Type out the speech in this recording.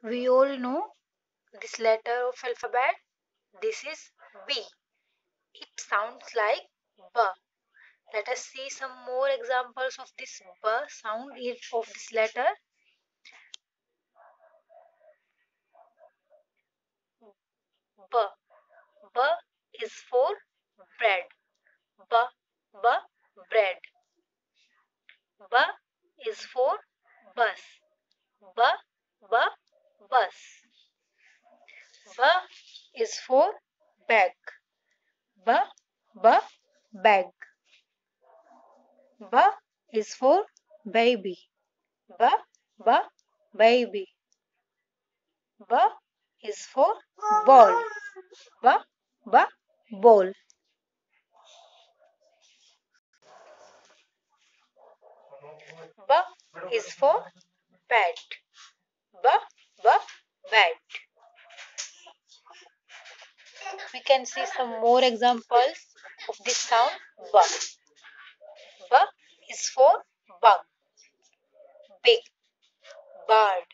We all know this letter of alphabet. This is B. It sounds like B. Let us see some more examples of this B sound of this letter. B. B is for bread. B. B. Bread. B is for bus. B. B. Bus. B is for bag. B. B. Bag. B is for baby. B. B. Baby. B is for ball. B. B. Ball. B is for bat. B. B. Bat. We can see some more examples of this sound. B. B is for bug. Big. Bird.